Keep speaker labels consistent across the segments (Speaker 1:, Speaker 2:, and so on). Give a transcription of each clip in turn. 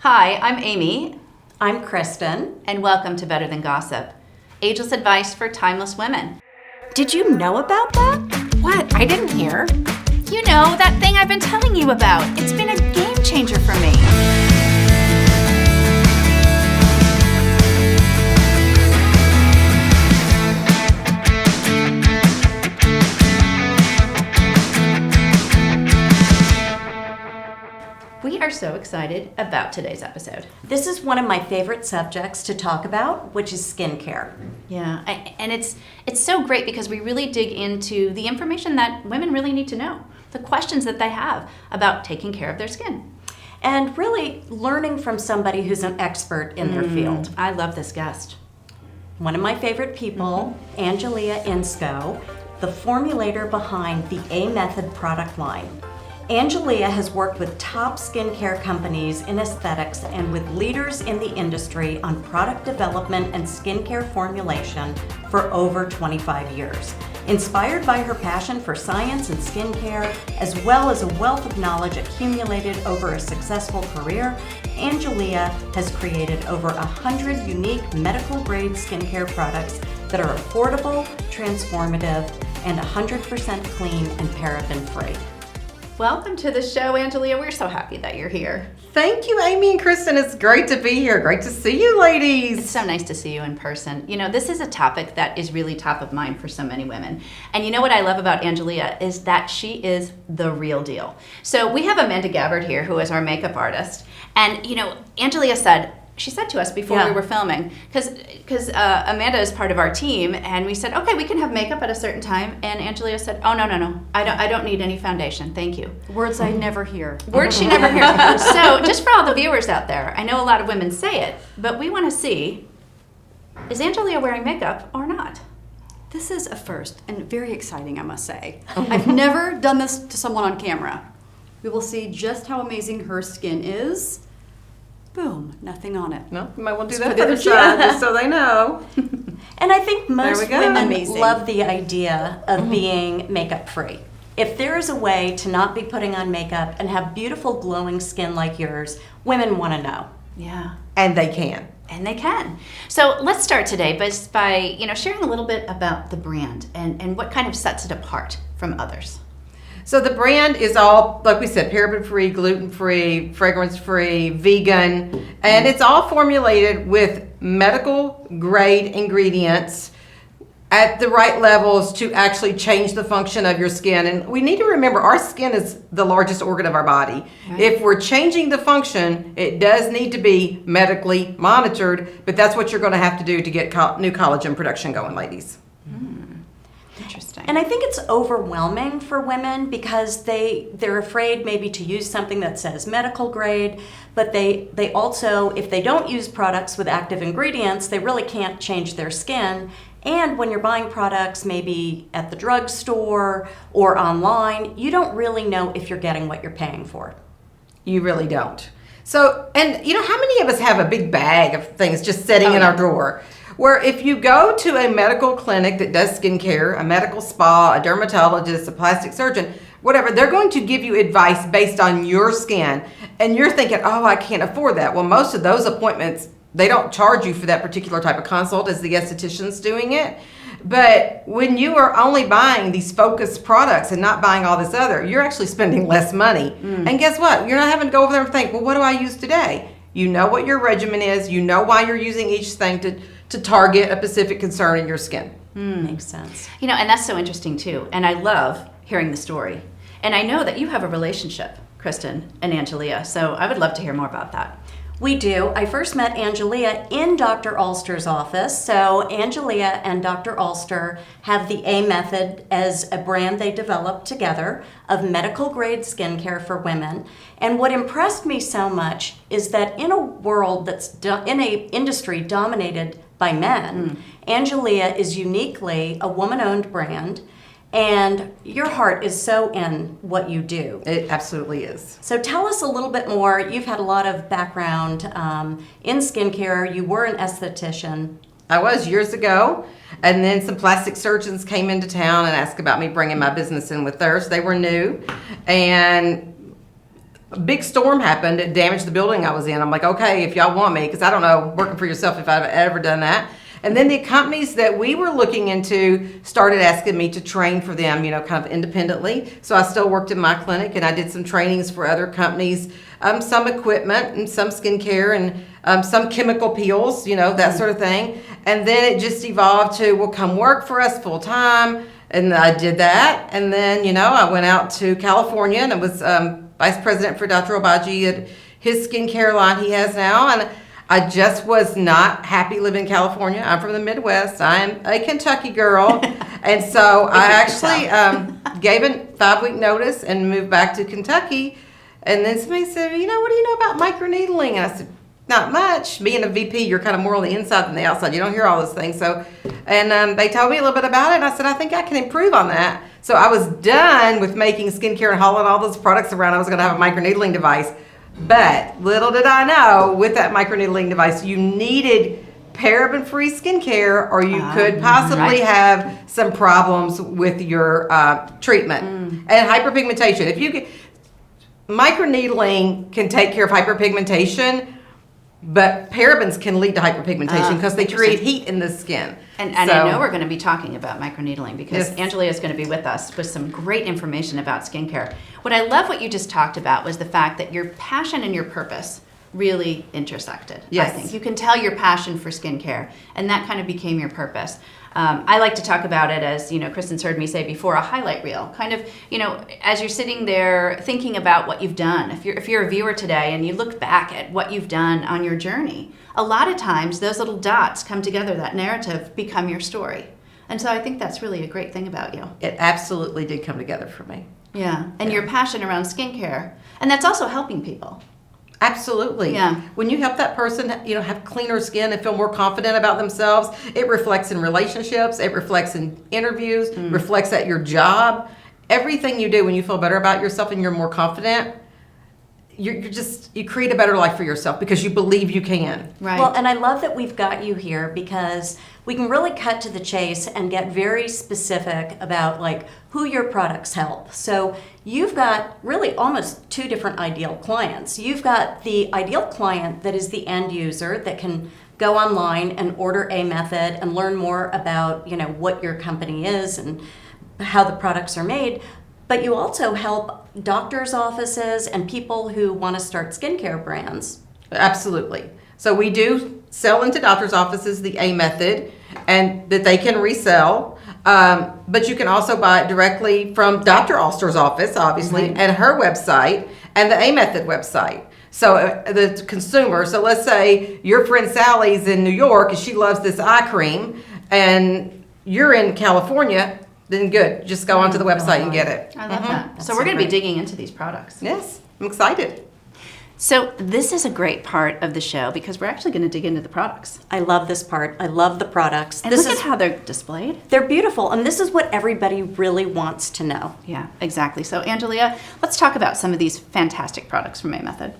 Speaker 1: Hi, I'm Amy.
Speaker 2: I'm Kristen.
Speaker 1: And welcome to Better Than Gossip, ageless advice for timeless women.
Speaker 2: Did you know about that?
Speaker 3: What? I didn't hear.
Speaker 1: You know, that thing I've been telling you about. It's been a game changer for me. We are so excited about today's episode.
Speaker 2: This is one of my favorite subjects to talk about, which is skincare.
Speaker 1: Yeah, and it's so great because we really dig into the information that women really need to know, the questions that they have about taking care of their skin.
Speaker 2: And really learning from somebody who's an expert in their field.
Speaker 1: I love this guest.
Speaker 2: One of my favorite people, Angelia Insco, the formulator behind the A Method product line. Angelia has worked with top skincare companies in aesthetics and with leaders in the industry on product development and skincare formulation for over 25 years. Inspired by her passion for science and skincare, as well as a wealth of knowledge accumulated over a successful career, Angelia has created over 100 unique medical-grade skincare products that are affordable, transformative, and 100% clean and paraben-free.
Speaker 1: Welcome to the show, Angelia. We're so happy that you're here.
Speaker 3: Thank you, Amy and Kristen. It's great to be here. Great to see you, ladies.
Speaker 1: It's so nice to see you in person. You know, this is a topic that is really top of mind for so many women. And you know what I love about Angelia is that she is the real deal. So we have Amanda Gabbard here, who is our makeup artist. And, you know, Angelia said to us before we were filming, because Amanda is part of our team, and we said, okay, we can have makeup at a certain time, and Angelia said, oh, no, I don't need any foundation, thank you.
Speaker 4: Words I never hear.
Speaker 1: Words she never hears. So just for all the viewers out there, I know a lot of women say it, but we want to see, is Angelia wearing makeup or not?
Speaker 4: This is a first, and very exciting, I must say. I've never done this to someone on camera. We will see just how amazing her skin is. Boom, nothing on it.
Speaker 3: No, you might want to do
Speaker 4: Just
Speaker 3: that
Speaker 4: for the
Speaker 3: first
Speaker 4: other
Speaker 3: side,
Speaker 4: cheek.
Speaker 3: just so they know.
Speaker 2: And I think most
Speaker 3: go.
Speaker 2: women
Speaker 4: Amazing.
Speaker 2: love the idea of being makeup-free. If there is a way to not be putting on makeup and have beautiful glowing skin like yours, women want to know.
Speaker 1: Yeah.
Speaker 3: And they can.
Speaker 1: And they can. So let's start today by sharing a little bit about the brand and what kind of sets it apart from others.
Speaker 3: So the brand is all, like we said, paraben-free, gluten-free, fragrance-free, vegan, and it's all formulated with medical-grade ingredients at the right levels to actually change the function of your skin. And we need to remember our skin is the largest organ of our body. Right. If we're changing the function, it does need to be medically monitored, but that's what you're going to have to do to get new collagen production going, ladies.
Speaker 1: Interesting.
Speaker 2: And I think it's overwhelming for women because they're afraid maybe to use something that says medical grade, but they also, if they don't use products with active ingredients, they really can't change their skin. And when you're buying products maybe at the drugstore or online, you don't really know if you're getting what you're paying for.
Speaker 3: You really don't. So, and you know, how many of us have a big bag of things just sitting in our drawer? Where if you go to a medical clinic that does skincare, a medical spa, a dermatologist, a plastic surgeon, whatever, they're going to give you advice based on your skin. And you're thinking, oh, I can't afford that. Well, most of those appointments, they don't charge you for that particular type of consult as the esthetician's doing it. But when you are only buying these focused products and not buying all this other, you're actually spending less money. And guess what? You're not having to go over there and think, well, what do I use today? You know what your regimen is. You know why you're using each thing to target a specific concern in your skin.
Speaker 2: Makes sense.
Speaker 1: You know, and that's so interesting too. And I love hearing the story. And I know that you have a relationship, Kristen and Angelia. So I would love to hear more about that.
Speaker 2: We do. I first met Angelia in Dr. Ulster's office. So Angelia and Dr. Ulster have the A Method as a brand they developed together of medical grade skincare for women. And what impressed me so much is that in a world that's in a industry dominated by men, Angelia is uniquely a woman-owned brand. And your heart is so in what you do.
Speaker 3: It absolutely is.
Speaker 2: So tell us a little bit more. You've had a lot of background in skincare. You were an esthetician.
Speaker 3: I was years ago. And then some plastic surgeons came into town and asked about me bringing my business in with theirs. They were new. And a big storm happened. It damaged the building I was in. I'm like, okay, if y'all want me, because I don't know, working for yourself, if I've ever done that. And then the companies that we were looking into started asking me to train for them, kind of independently. So I still worked in my clinic, and I did some trainings for other companies, some equipment and some skincare and some chemical peels, that sort of thing. And then it just evolved to, well, come work for us full time. And I did that. And then, I went out to California, and I was vice president for Dr. Obaji at his skincare line he has now. And I just was not happy living in California. I'm from the Midwest. I am a Kentucky girl. And so I actually gave a 5-week notice and moved back to Kentucky. And then somebody said, what do you know about microneedling? And I said, not much. Being a VP, you're kind of more on the inside than the outside. You don't hear all those things. So, and they told me a little bit about it. And I said, I think I can improve on that. So I was done with making skincare and hauling all those products around. I was going to have a microneedling device. But little did I know, with that microneedling device, you needed paraben-free skincare, or you could possibly have some problems with your treatment and hyperpigmentation. If you microneedling can take care of hyperpigmentation, but parabens can lead to hyperpigmentation because they create heat in the skin.
Speaker 1: And I know we're going to be talking about microneedling because Angelia is going to be with us with some great information about skincare. What I love what you just talked about was the fact that your passion and your purpose really intersected.
Speaker 3: Yes.
Speaker 1: I think you can tell your passion for skincare, and that kind of became your purpose. I like to talk about it as, Kristen's heard me say before, a highlight reel. Kind of, as you're sitting there thinking about what you've done, if you're a viewer today and you look back at what you've done on your journey, a lot of times those little dots come together, that narrative become your story. And so I think that's really a great thing about you.
Speaker 3: It absolutely did come together for me.
Speaker 1: Yeah, and your passion around skincare. And that's also helping people.
Speaker 3: Absolutely.
Speaker 1: Yeah.
Speaker 3: When you help that person, have cleaner skin and feel more confident about themselves, it reflects in relationships, it reflects in interviews, reflects at your job. Everything you do, when you feel better about yourself and you're more confident, you create a better life for yourself because you believe you can.
Speaker 1: Right.
Speaker 2: Well, and I love that we've got you here because we can really cut to the chase and get very specific about who your products help. So you've got really almost 2 different ideal clients. You've got the ideal client that is the end user that can go online and order a method and learn more about, what your company is and how the products are made. But you also help doctors' offices and people who want to start skincare brands.
Speaker 3: Absolutely. So we do sell into doctors' offices the A method, and that they can resell. But you can also buy it directly from Dr. Alster's office, obviously, and her website, and the A method website. So the consumer, so let's say your friend Sally's in New York and she loves this eye cream, and you're in California, then good. Just go onto the website and get it.
Speaker 1: I love that. So we're going to be digging into these products.
Speaker 3: Yes, I'm excited.
Speaker 1: So this is a great part of the show because we're actually going to dig into the products.
Speaker 2: I love this part. I love the products.
Speaker 1: And look at how they're displayed.
Speaker 2: They're beautiful, and this is what everybody really wants to know.
Speaker 1: Yeah, exactly. So Angelia, let's talk about some of these fantastic products from A Method.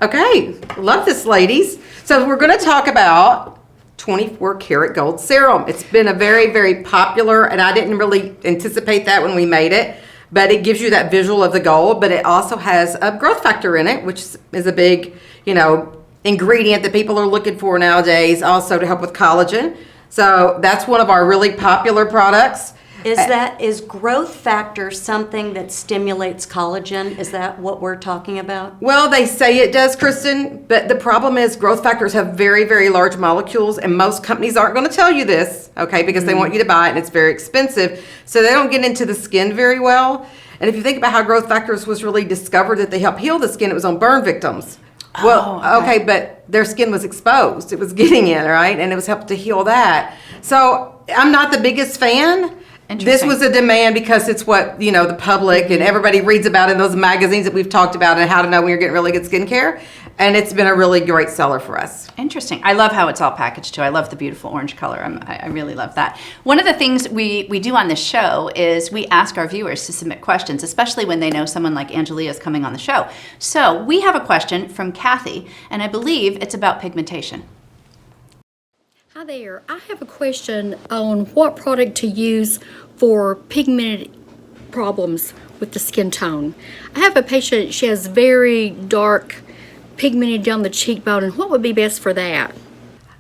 Speaker 3: Okay, love this, ladies. So we're going to talk about 24 karat gold serum. It's been a very, very popular, and I didn't really anticipate that when we made it, but it gives you that visual of the gold, but it also has a growth factor in it, which is a big, ingredient that people are looking for nowadays, also to help with collagen. So that's one of our really popular products.
Speaker 2: Is growth factor something that stimulates collagen? Is that what we're talking about?
Speaker 3: Well, they say it does, Kristen, but the problem is growth factors have very, very large molecules, and most companies aren't going to tell you this, okay, because they want you to buy it, and it's very expensive, so they don't get into the skin very well. And if you think about how growth factors was really discovered that they help heal the skin, it was on burn victims. Well, okay, but their skin was exposed. It was getting in, right, and it was helping to heal that. So I'm not the biggest fan. This was a demand because it's what, the public and everybody reads about in those magazines that we've talked about and how to know when you're getting really good skincare. And it's been a really great seller for us.
Speaker 1: Interesting. I love how it's all packaged too. I love the beautiful orange color. I really love that. One of the things we do on this show is we ask our viewers to submit questions, especially when they know someone like Angelia is coming on the show. So we have a question from Kathy, and I believe it's about pigmentation.
Speaker 5: Hi there. I have a question on what product to use for pigment problems with the skin tone. I have a patient, she has very dark, pigmented down the cheekbone, and what would be best for that?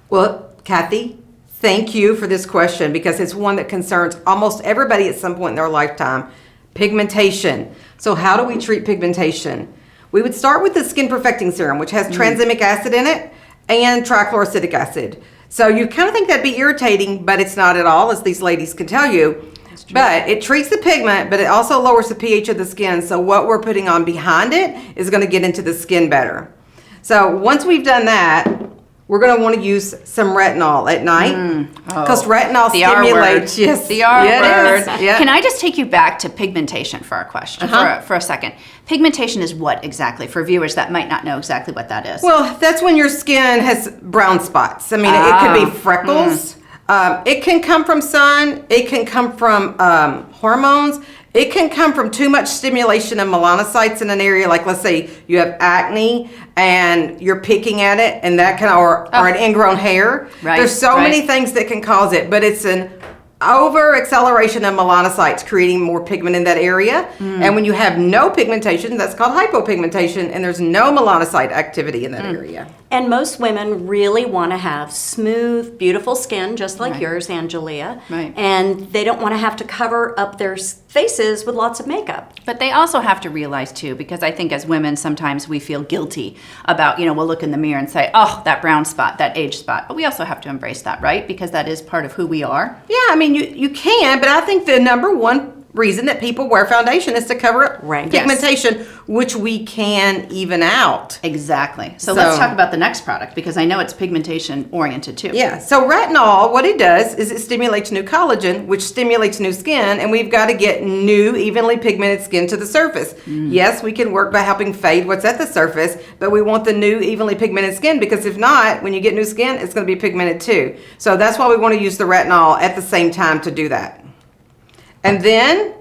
Speaker 3: Well, Kathy, thank you for this question because it's one that concerns almost everybody at some point in their lifetime. Pigmentation. So how do we treat pigmentation? We would start with the skin perfecting serum, which has tranexamic acid in it and trichloroacetic acid. So you kind of think that'd be irritating, but it's not at all, as these ladies can tell you. But it treats the pigment, but it also lowers the pH of the skin. So what we're putting on behind it is going to get into the skin better. So once we've done that, we're going to want to use some retinol at night because retinol stimulates. Yes,
Speaker 1: the R word.
Speaker 3: Yeah.
Speaker 1: Can I just take you back to pigmentation for a question for a second? Pigmentation is what exactly for viewers that might not know exactly what that is?
Speaker 3: Well, that's when your skin has brown spots. I mean, it could be freckles. It can come from sun. It can come from hormones. It can come from too much stimulation of melanocytes in an area, like let's say you have acne and you're picking at it, and that can, or an ingrown hair.
Speaker 1: Right,
Speaker 3: There's so many things that can cause it, but it's an over acceleration of melanocytes creating more pigment in that area. And when you have no pigmentation, that's called hypopigmentation, and there's no melanocyte activity in that area.
Speaker 2: And most women really want to have smooth, beautiful skin, just like yours, Angelia.
Speaker 1: Right.
Speaker 2: And they don't want to have to cover up their faces with lots of makeup.
Speaker 1: But they also have to realize too, because I think as women sometimes we feel guilty about, we'll look in the mirror and say, oh, that brown spot, that age spot. But we also have to embrace that, right? Because that is part of who we are.
Speaker 3: Yeah, I mean, you can, but I think the number one reason that people wear foundation is to cover up pigmentation, which we can even out.
Speaker 1: Exactly. So let's talk about the next product because I know it's pigmentation oriented too.
Speaker 3: Yeah, so retinol, what it does is it stimulates new collagen, which stimulates new skin, and we've got to get new, evenly pigmented skin to the surface. Yes, we can work by helping fade what's at the surface, but we want the new, evenly pigmented skin because if not, when you get new skin, it's going to be pigmented too. So that's why we want to use the retinol at the same time to do that. And then,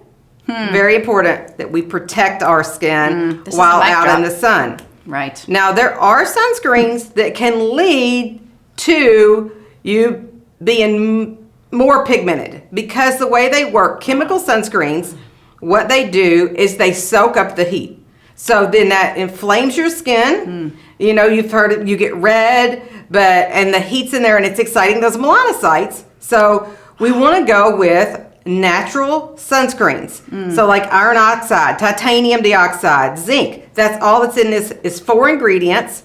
Speaker 3: very important, that we protect our skin while out in the sun.
Speaker 1: Right.
Speaker 3: Now, there are sunscreens that can lead to you being more pigmented because the way they work, chemical sunscreens, what they do is they soak up the heat. So then that inflames your skin. You've heard it, you get red, and the heat's in there and it's exciting those melanocytes. So we want to go with natural sunscreens. So like iron oxide, titanium dioxide, zinc. That's all that's in this is 4 ingredients.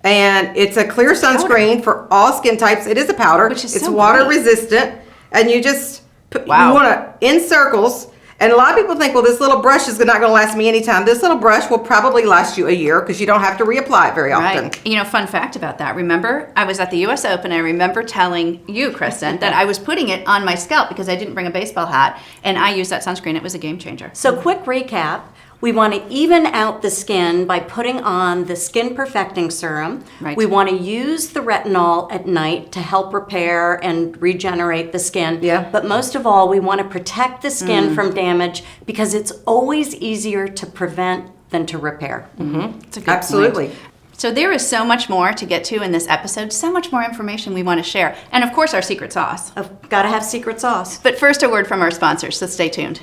Speaker 3: And it's a clear sunscreen for all skin types. It is a powder.
Speaker 1: Which is
Speaker 3: it's
Speaker 1: so
Speaker 3: water
Speaker 1: great.
Speaker 3: resistant. And you just put, you want to, in circles. And a lot of people think, well, this little brush is not going to last me any time. This little brush will probably last you a year because you don't have to reapply it very often.
Speaker 1: Right. Fun fact about that. Remember, I was at the U.S. Open. I remember telling you, Kristen, that I was putting it on my scalp because I didn't bring a baseball hat, and I used that sunscreen. It was a game changer.
Speaker 2: So quick recap. We want to even out the skin by putting on the skin perfecting serum.
Speaker 1: Right.
Speaker 2: We want to use the retinol at night to help repair and regenerate the skin.
Speaker 3: Yeah.
Speaker 2: But most of all, we want to protect the skin from damage because it's always easier to prevent than to repair.
Speaker 1: It's a good
Speaker 3: Absolutely.
Speaker 1: point. So there is so much more to get to in this episode, so much more information we want to share. And of course, our secret sauce.
Speaker 2: I've got to have secret sauce.
Speaker 1: But first, a word from our sponsors, so stay tuned.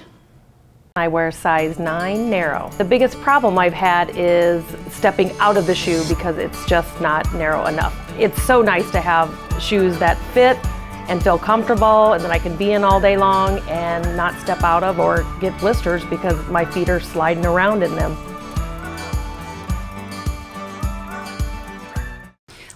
Speaker 6: I wear size 9 narrow. The biggest problem I've had is stepping out of the shoe because it's just not narrow enough. It's so nice to have shoes that fit and feel comfortable and that I can be in all day long and not step out of or get blisters because my feet are sliding around in them.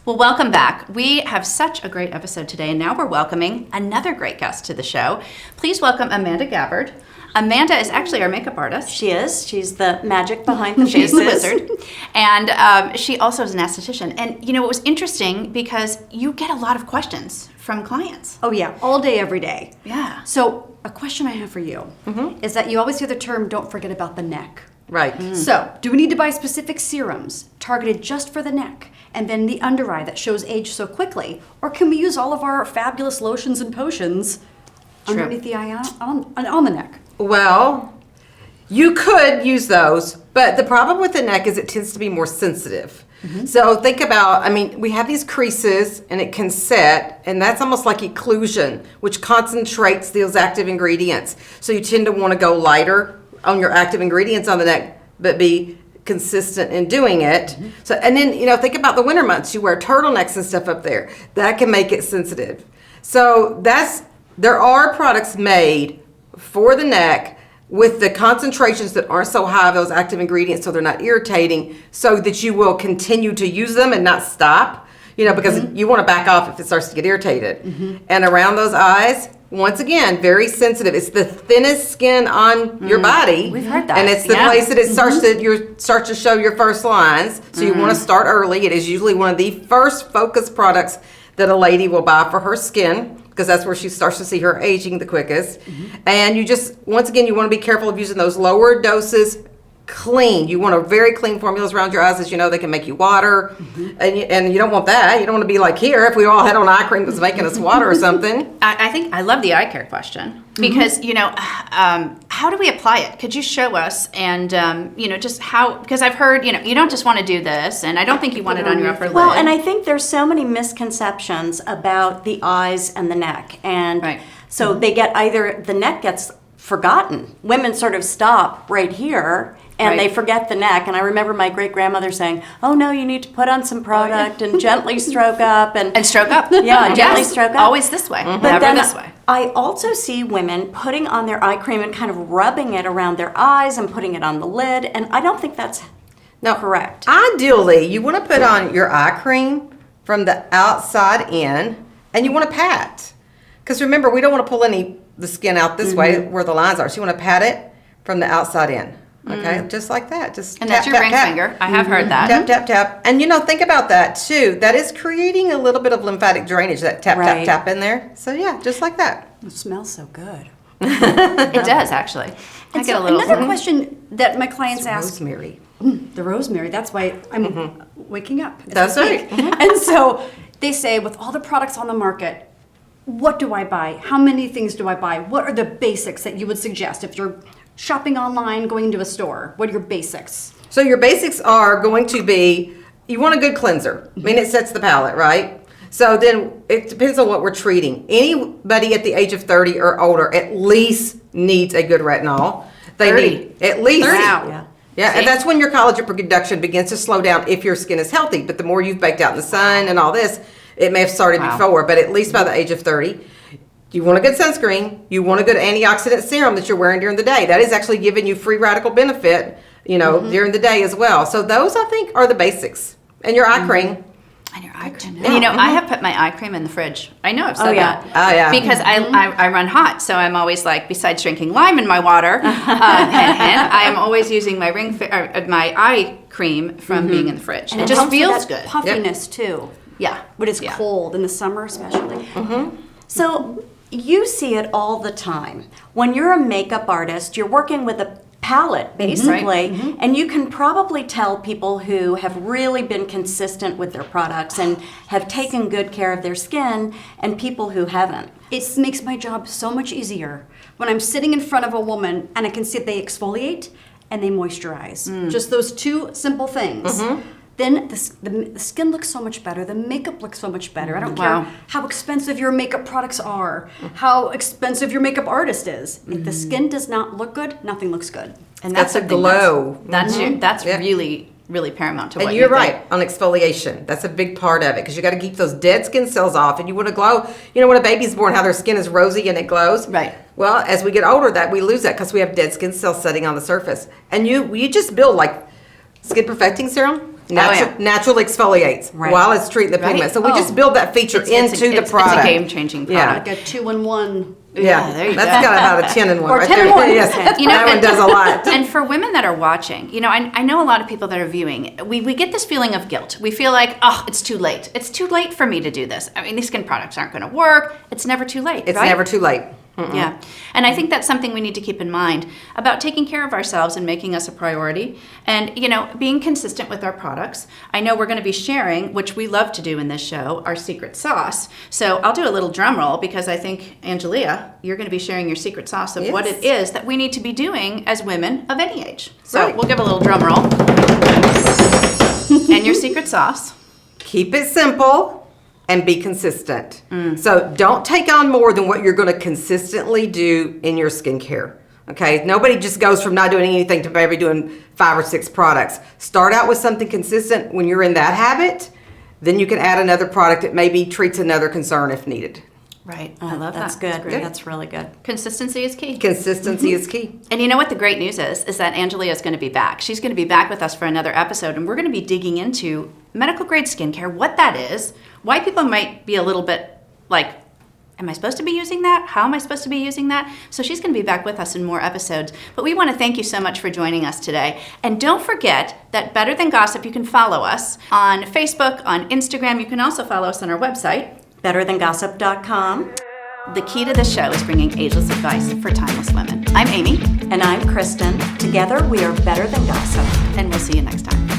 Speaker 1: Well, welcome back. We have such a great episode today, and now we're welcoming another great guest to the show. Please welcome Amanda Gabbard. Amanda is actually our makeup artist.
Speaker 2: She is. She's the magic behind the
Speaker 1: She's
Speaker 2: faces.
Speaker 1: the wizard. And she also is an esthetician. And it was interesting because you get a lot of questions from clients.
Speaker 4: Oh yeah, all day, every day.
Speaker 1: Yeah.
Speaker 4: So a question I have for you is that you always hear the term, don't forget about the neck.
Speaker 3: Right.
Speaker 4: So, do we need to buy specific serums targeted just for the neck and then the under eye that shows age so quickly? Or can we use all of our fabulous lotions and potions underneath the eye on the neck?
Speaker 3: Well, you could use those, but the problem with the neck is it tends to be more sensitive. So think about, we have these creases and it can set, and that's almost like occlusion, which concentrates those active ingredients. So you tend to want to go lighter on your active ingredients on the neck, but be consistent in doing it. So, and then, think about the winter months. You wear turtlenecks and stuff up there. That can make it sensitive. So there are products made for the neck with the concentrations that aren't so high of those active ingredients, so they're not irritating, so that you will continue to use them and not stop, because you want to back off if it starts to get irritated. And around those eyes, once again, very sensitive. It's the thinnest skin on your body.
Speaker 1: We've heard that.
Speaker 3: And it's the place that it starts to show your first lines. So you want to start early. It is usually one of the first focus products that a lady will buy for her skin, because that's where she starts to see her aging the quickest. And you just, once again, you want to be careful of using those lower doses. Clean. You want very clean formulas around your eyes. As you know, they can make you water, and you don't want that. You don't want to be like here if we all had on eye cream that was making us water or something.
Speaker 1: I think I love the eye care question because how do we apply it? Could you show us and just how? Because I've heard you don't just want to do this, and I don't think you want it on your upper lid.
Speaker 2: Well, and I think there's so many misconceptions about the eyes and the neck, and so they get either the neck gets forgotten. Women sort of stop right here. And they forget the neck. And I remember my great-grandmother saying, oh, no, you need to put on some product and gently stroke up. And
Speaker 1: stroke up.
Speaker 2: Yeah, gently stroke up.
Speaker 1: Always this way.
Speaker 2: But
Speaker 1: Never
Speaker 2: then
Speaker 1: this way.
Speaker 2: I also see women putting on their eye cream and kind of rubbing it around their eyes and putting it on the lid. And I don't think that's correct.
Speaker 3: Ideally, you want to put on your eye cream from the outside in, and you want to pat. Because remember, we don't want to pull the skin out this way where the lines are. So you want to pat it from the outside in. Okay, just like that. Just
Speaker 1: and
Speaker 3: tap,
Speaker 1: that's your
Speaker 3: tap,
Speaker 1: ring
Speaker 3: tap.
Speaker 1: finger. I have heard that.
Speaker 3: Tap, tap, tap. And think about that too. That is creating a little bit of lymphatic drainage, that tap, tap, tap in there. So yeah, just like that.
Speaker 2: It smells so good.
Speaker 1: It does, actually. I get a little.
Speaker 4: Another question that my clients ask.
Speaker 3: Rosemary.
Speaker 4: The rosemary. That's why I'm waking up.
Speaker 3: That's right.
Speaker 4: And so they say, with all the products on the market, what do I buy? How many things do I buy? What are the basics that you would suggest if you're shopping online, going into a store? What are your basics?
Speaker 3: So your basics are going to be, you want a good cleanser. I mean, it sets the palate, right? So then it depends on what we're treating. Anybody at the age of 30 or older at least needs a good retinol. They
Speaker 1: 30.
Speaker 3: need at least.
Speaker 1: 30.
Speaker 2: Yeah.
Speaker 3: Yeah, and that's when your collagen production begins to slow down if your skin is healthy. But the more you've baked out in the sun and all this, it may have started before, but at least by the age of 30. You want a good sunscreen. You want a good antioxidant serum that you're wearing during the day. That is actually giving you free radical benefit, during the day as well. So those, I think, are the basics. And your eye cream.
Speaker 1: And your eye cream. And I have put my eye cream in the fridge. I know I've said that.
Speaker 3: Oh, yeah.
Speaker 1: Because I run hot, so I'm always like, besides drinking lime in my water, I am always using my my eye cream from being in the fridge.
Speaker 4: And
Speaker 1: it
Speaker 4: it
Speaker 1: just
Speaker 4: helps with
Speaker 1: feels
Speaker 4: that
Speaker 1: good.
Speaker 4: puffiness too.
Speaker 1: Yeah.
Speaker 4: When it's cold in the summer, especially.
Speaker 2: So you see it all the time. When you're a makeup artist, you're working with a palette, basically, and you can probably tell people who have really been consistent with their products and have taken good care of their skin and people who haven't.
Speaker 4: It makes my job so much easier when I'm sitting in front of a woman and I can see they exfoliate and they moisturize. Just those two simple things. Then the skin looks so much better. The makeup looks so much better. I don't care how expensive your makeup products are, how expensive your makeup artist is. If the skin does not look good, nothing looks good.
Speaker 1: And
Speaker 3: That's a
Speaker 1: something
Speaker 3: glow.
Speaker 1: That's really, really paramount to what
Speaker 3: And
Speaker 1: you
Speaker 3: you're
Speaker 1: think.
Speaker 3: right on exfoliation. That's a big part of it because you got to keep those dead skin cells off, and you want to glow. You know, when a baby's born, how their skin is rosy and it glows.
Speaker 1: Right.
Speaker 3: Well, as we get older, we lose that because we have dead skin cells sitting on the surface, and you just build like skin perfecting serum. Naturally exfoliates while it's treating the pigment. So we just build that feature into the product.
Speaker 1: It's a game-changing product.
Speaker 4: Like a 2-in-1.
Speaker 3: Yeah,
Speaker 1: there you
Speaker 3: that's got about a 10-in-1
Speaker 4: Or
Speaker 3: right
Speaker 4: 10 in
Speaker 3: there.
Speaker 4: one.
Speaker 3: Yes, that one does a lot.
Speaker 1: And for women that are watching, I know a lot of people that are viewing, we get this feeling of guilt. We feel like, oh, it's too late. It's too late for me to do this. I mean, these skin products aren't going to work. It's never too late,
Speaker 3: It's
Speaker 1: right?
Speaker 3: never too late.
Speaker 1: Yeah. And I think that's something we need to keep in mind about taking care of ourselves and making us a priority and, being consistent with our products. I know we're going to be sharing, which we love to do in this show, our secret sauce. So I'll do a little drum roll because I think, Angelia, you're going to be sharing your secret sauce of what it is that we need to be doing as women of any age. So we'll give a little drum roll. And your secret sauce.
Speaker 3: Keep it simple. And be consistent. So don't take on more than what you're going to consistently do in your skincare. Okay, nobody just goes from not doing anything to maybe doing 5 or 6 products. Start out with something consistent. When you're in that habit, then you can add another product that maybe treats another concern if needed.
Speaker 1: Right. I love
Speaker 2: That's
Speaker 1: that.
Speaker 2: good. That's really good.
Speaker 1: Consistency is key.
Speaker 3: Consistency is key.
Speaker 1: And you know what the great news is that Angelia is going to be back. She's going to be back with us for another episode, and we're going to be digging into medical grade skincare, what that is, why people might be a little bit like, am I supposed to be using that? How am I supposed to be using that? So she's going to be back with us in more episodes. But we want to thank you so much for joining us today. And don't forget that Better Than Gossip, you can follow us on Facebook, on Instagram. You can also follow us on our website.
Speaker 2: BetterThanGossip.com.
Speaker 1: The key to this show is bringing ageless advice for timeless women. I'm Amy.
Speaker 2: And I'm Kristen. Together we are Better Than Gossip.
Speaker 1: And we'll see you next time.